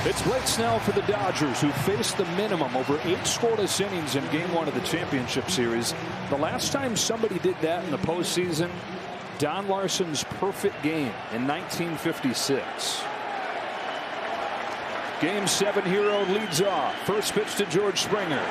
It's Blake Snell for the Dodgers, who faced the minimum over 8 scoreless innings in Game 1 of the championship series. The last time somebody did that in the postseason, Don Larson's perfect game in 1956. Game 7 hero leads off. First pitch to George Springer.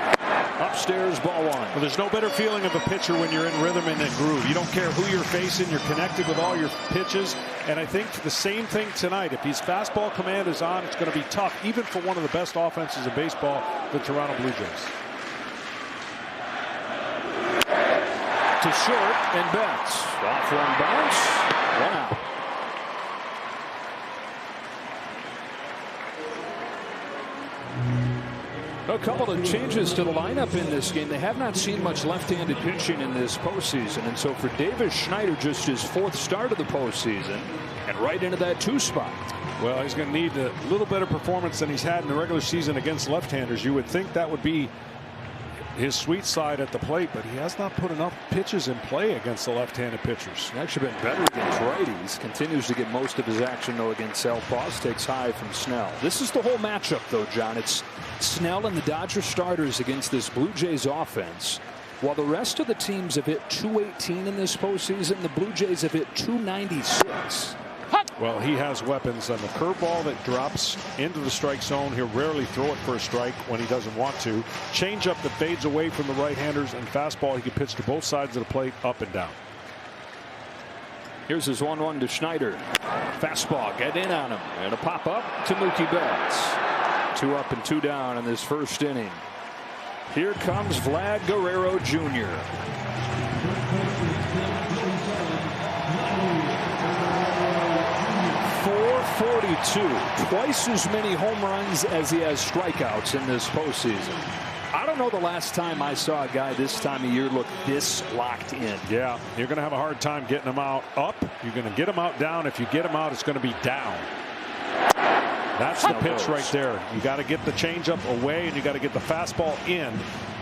Upstairs, ball 1. Well, there's no better feeling of a pitcher when you're in rhythm and in groove. You don't care who you're facing. You're connected with all your pitches. And I think the same thing tonight. If his fastball command is on, it's going to be tough, even for one of the best offenses in baseball, the Toronto Blue Jays. To short and Betts. Off one bounce. 1 out. A couple of changes to the lineup in this game. They have not seen much left-handed pitching in this postseason, and so for Davis Schneider, just his 4th start of the postseason, and right into that 2 spot. Well, he's going to need a little better performance than he's had in the regular season against left-handers. You would think that would be his sweet side at the plate, but he has not put enough pitches in play against the left-handed pitchers. He's actually been better against righties. Continues to get most of his action, though, against southpaws. Takes high from Snell. This is the whole matchup, though, John. It's Snell and the Dodger starters against this Blue Jays offense. While the rest of the teams have hit .218 in this postseason, the Blue Jays have hit .296. Well, he has weapons, and the curveball that drops into the strike zone, he'll rarely throw it for a strike when he doesn't want to. Changeup that fades away from the right-handers, and fastball he can pitch to both sides of the plate, up and down. Here's his 1-1 to Schneider. Fastball, get in on him, and a pop up to Mookie Betts. 2 up and 2 down in this first inning. Here comes Vlad Guerrero Jr. .442, twice as many home runs as he has strikeouts in this postseason. I don't know the last time I saw a guy this time of year look this locked in. Yeah, you're going to have a hard time getting him out up. You're going to get him out down. If you get him out, it's going to be down. That's the pitch right there. You got to get the changeup away, and you got to get the fastball in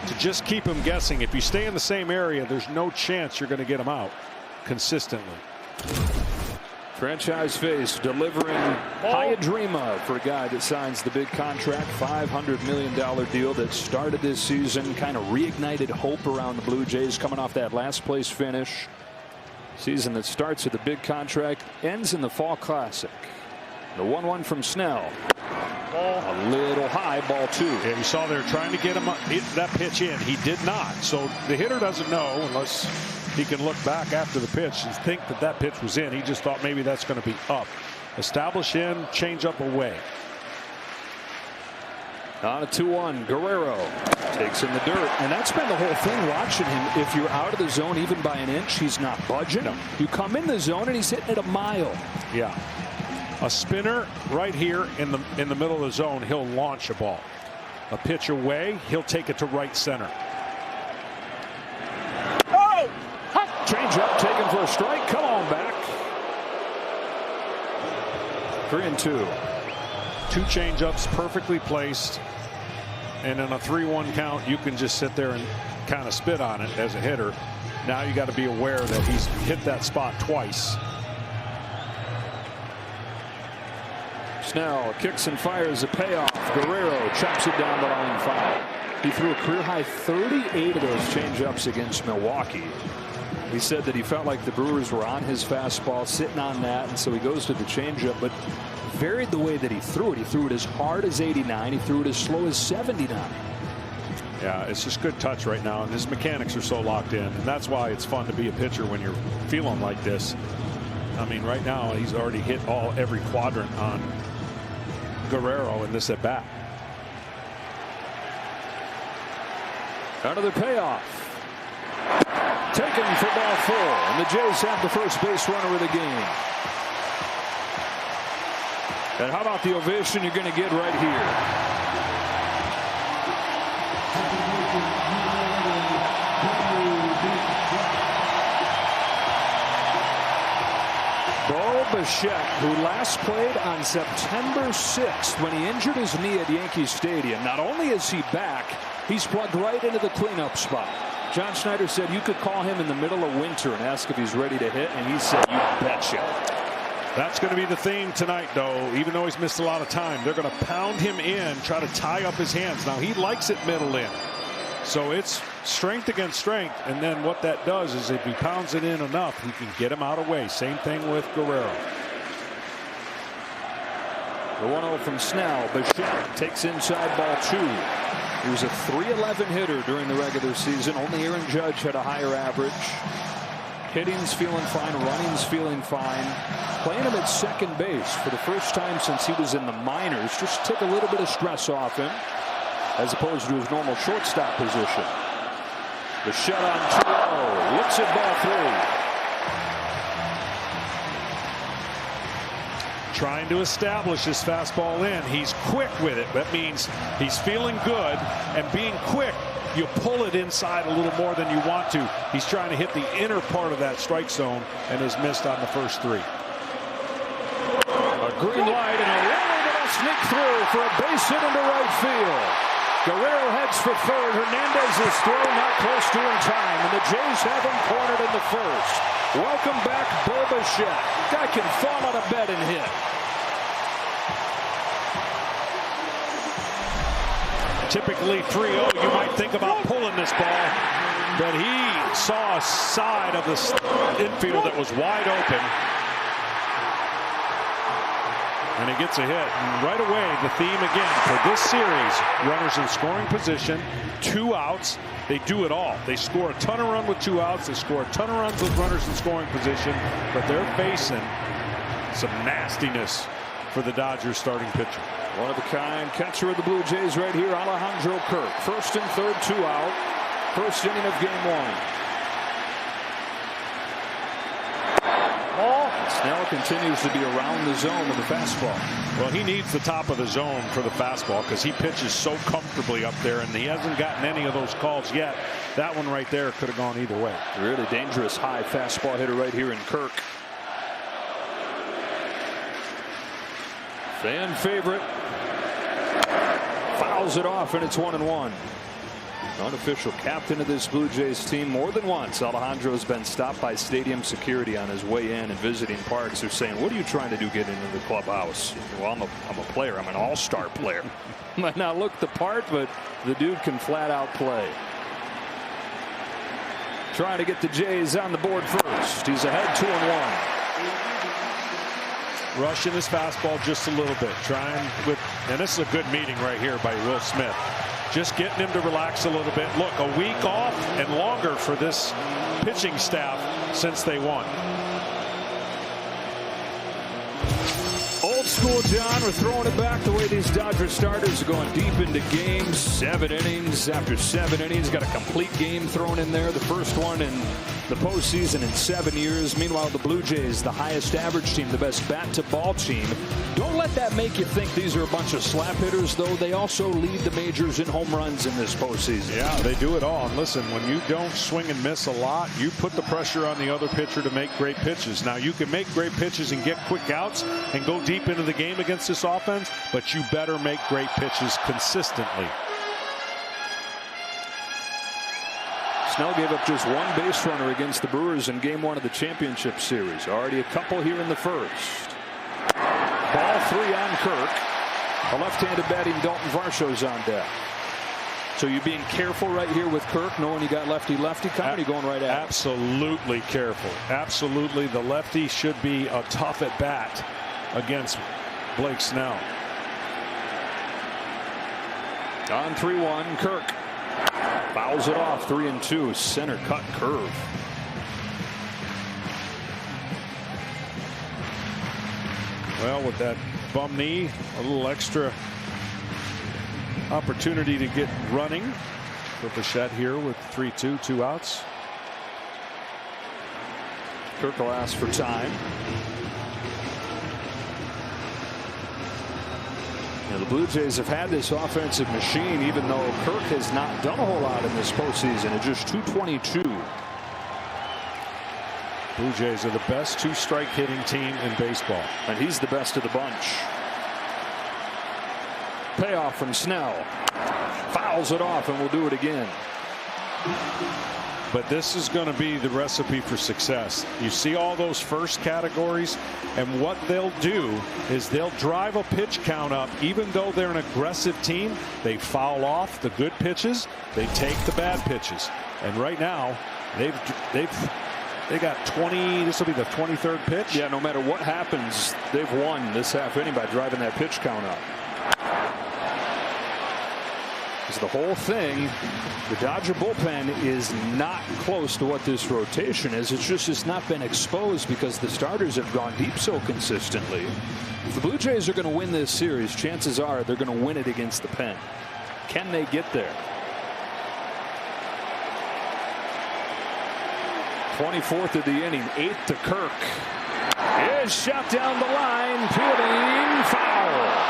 to just keep him guessing. If you stay in the same area, there's no chance you're going to get him out consistently. Franchise face delivering high dream of for a guy that signs the big contract, $500 million deal that started this season, kind of reignited hope around the Blue Jays coming off that last place finish. Season that starts with a big contract, ends in the Fall Classic. The 1-1 from Snell. A little high, ball 2. Yeah, you saw they're trying to get him that pitch in. He did not. So the hitter doesn't know unless he can look back after the pitch and think that that pitch was in. He just thought maybe that's going to be up. Establish in, change up away. On a 2-1, Guerrero takes in the dirt, and that's been the whole thing watching him. If you're out of the zone even by an inch, he's not budging. No. You come in the zone and he's hitting it a mile. Yeah. A spinner right here in the middle of the zone, he'll launch a ball. A pitch away, he'll take it to right center. Oh! Change up, taken for a strike. Come on back. 3-2. 2 change-ups perfectly placed, and in a 3-1 count, you can just sit there and kind of spit on it as a hitter. Now you got to be aware that he's hit that spot twice. Snell kicks and fires a payoff. Guerrero chops it down the line foul. He threw a career-high 38 of those change-ups against Milwaukee. He said that he felt like the Brewers were on his fastball, sitting on that, and so he goes to the changeup, but varied the way that he threw it. He threw it as hard as 89. He threw it as slow as 79. Yeah, it's just good touch right now, and his mechanics are so locked in, and that's why it's fun to be a pitcher when you're feeling like this. I mean, right now he's already hit every quadrant on Guerrero in this at bat. Another payoff. Taken for ball 4, and the Jays have the first base runner of the game. And how about the ovation you're going to get right here? Bichette, who last played on September 6th when he injured his knee at Yankee Stadium. Not only is he back, he's plugged right into the cleanup spot. John Schneider said you could call him in the middle of winter and ask if he's ready to hit, and he said, you betcha. That's going to be the theme tonight, though. Even though he's missed a lot of time, they're going to pound him in, try to tie up his hands. Now, he likes it middle in. So it's strength against strength. And then what that does is if he pounds it in enough, he can get him out of the way. Same thing with Guerrero. The 1-0 from Snell. Bichette takes inside ball 2. He was a .311 hitter during the regular season. Only Aaron Judge had a higher average. Hitting's feeling fine. Running's feeling fine. Playing him at second base for the first time since he was in the minors. Just took a little bit of stress off him as opposed to his normal shortstop position. Bichette on 2-0. Looks at ball 3. Trying to establish his fastball in. He's quick with it. That means he's feeling good, and being quick, you pull it inside a little more than you want to. He's trying to hit the inner part of that strike zone and has missed on the first 3. A green light and a runner that'll sneak through for a base hit into right field. Guerrero heads for third. Hernandez's throw not close to in time, and the Jays have him cornered in the first. Welcome back, Bichette. Guy can fall out of bed and hit. Typically 3-0, you might think about pulling this ball, but he saw a side of the infield that was wide open, and he gets a hit. And right away, the theme again for this series: runners in scoring position, 2 outs. They do it all. They score a ton of runs with 2 outs. They score a ton of runs with runners in scoring position, but they're facing some nastiness for the Dodgers starting pitcher. One of a kind catcher of the Blue Jays right here, Alejandro Kirk. First and third, 2 out. First inning of game 1. Snell continues to be around the zone with the fastball. Well, he needs the top of the zone for the fastball because he pitches so comfortably up there, and he hasn't gotten any of those calls yet. That one right there could have gone either way. Really dangerous high fastball hitter right here in Kirk. Fan favorite. Fouls it off, and it's 1-1. Unofficial captain of this Blue Jays team. More than once, Alejandro's been stopped by stadium security on his way in and visiting parks. They're saying, what are you trying to do getting into the clubhouse? Well, I'm a player. I'm an all-star player. Might not look the part, but the dude can flat out play. Trying to get the Jays on the board first. He's ahead 2-1. Rushing his fastball just a little bit. Trying with, and this is a good meeting right here by Will Smith. Just getting him to relax a little bit. Look, a week off and longer for this pitching staff since they won. Old school, John. We're throwing it back the way these Dodgers starters are going deep into games. 7 innings after 7 innings. Got a complete game thrown in there. The first one in the postseason in 7 years. Meanwhile, the Blue Jays, the highest average team, the best bat-to-ball team. Don't let that make you think these are a bunch of slap hitters, though. They also lead the majors in home runs in this postseason. Yeah, they do it all. And listen, when you don't swing and miss a lot, you put the pressure on the other pitcher to make great pitches. Now, you can make great pitches and get quick outs and go deep into the game against this offense, but you better make great pitches consistently. Snell gave up just 1 base runner against the Brewers in game 1 of the championship series. Already a couple here in the first. Ball 3 on Kirk. A left-handed batting Dalton Varsho's on deck. So you're being careful right here with Kirk, knowing you got lefty-lefty coming, you're going right at it. Absolutely careful. Absolutely. The lefty should be a tough at bat against Blake Snell. On 3-1, Kirk fouls it off. 3-2, center cut curve. Well, with that bum knee, a little extra opportunity to get running for Bichette here with 3-2, 2 outs. Kirk will ask for time. Now, the Blue Jays have had this offensive machine, even though Kirk has not done a whole lot in this postseason at just .222. Blue Jays are the best 2-strike hitting team in baseball. And he's the best of the bunch. Payoff from Snell. Fouls it off, and we'll do it again. But this is going to be the recipe for success. You see all those first categories, and what they'll do is they'll drive a pitch count up. Even though they're an aggressive team, they foul off the good pitches, they take the bad pitches. And right now, they got 20. This will be the 23rd pitch. Yeah, no matter what happens, they've won this half inning by driving that pitch count up. The whole thing, the Dodger bullpen is not close to what this rotation is. It's not been exposed because the starters have gone deep so consistently. If the Blue Jays are going to win this series, chances are they're going to win it against the pen. Can they get there? 24th of the inning, 8th to Kirk. Is shot down the line, fielding foul.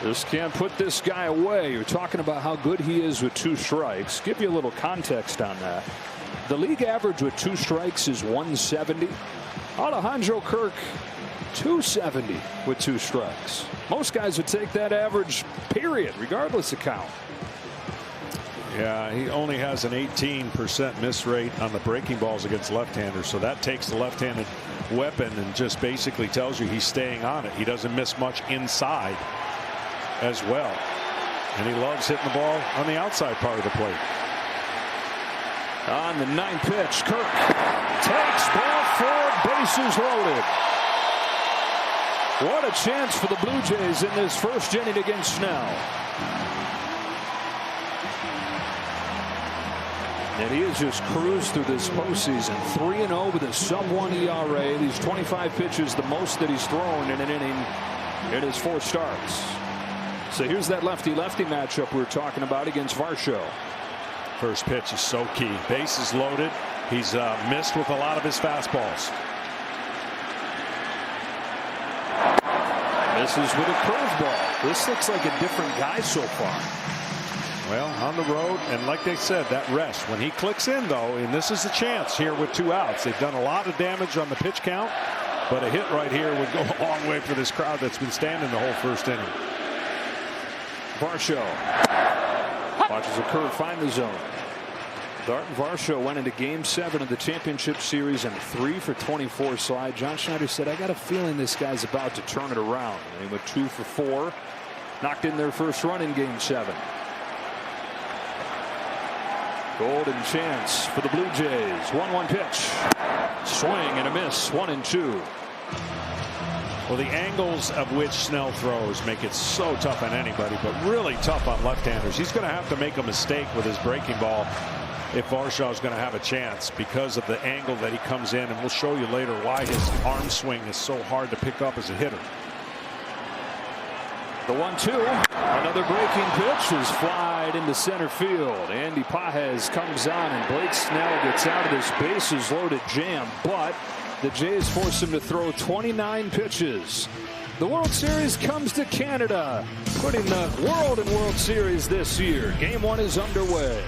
Just can't put this guy away. You're talking about how good he is with 2 strikes. Give you a little context on that. The league average with 2 strikes is 170. Alejandro Kirk, 270 with 2 strikes. Most guys would take that average, period, regardless of count. Yeah, he only has an 18% miss rate on the breaking balls against left-handers. So that takes the left-handed weapon and just basically tells you he's staying on it. He doesn't miss much inside as well, and he loves hitting the ball on the outside part of the plate. On the 9th pitch, Kirk takes ball 4, bases loaded. What a chance for the Blue Jays in this first inning against Snell. And he has just cruised through this postseason, 3-0 with a sub-1 ERA. These 25 pitches, the most that he's thrown in an inning in his 4 starts. So here's that lefty-lefty matchup we were talking about against Varsho. First pitch is so key. Bases loaded. He's missed with a lot of his fastballs. Misses with a curveball. This looks like a different guy so far. Well, on the road, and like they said, that rest. When he clicks in, though, and this is the chance here with 2 outs. They've done a lot of damage on the pitch count, but a hit right here would go a long way for this crowd that's been standing the whole first inning. Varsho watches a curve find the zone. Darton Varsho went into Game 7 of the championship series and 3 for 24 slide. John Schneider said, I got a feeling this guy's about to turn it around. And he went 2 for 4. Knocked in their first run in Game 7. Golden chance for the Blue Jays. 1-1 pitch. Swing and a miss. 1-2. Well, the angles of which Snell throws make it so tough on anybody, but really tough on left-handers. He's going to have to make a mistake with his breaking ball if Varsho is going to have a chance because of the angle that he comes in, and we'll show you later why his arm swing is so hard to pick up as a hitter. The 1-2. Another breaking pitch is flied into center field. Andy Pages comes on, and Blake Snell gets out of this bases loaded jam, but the Jays force him to throw 29 pitches. The World Series comes to Canada, putting the world in World Series this year. Game 1 is underway.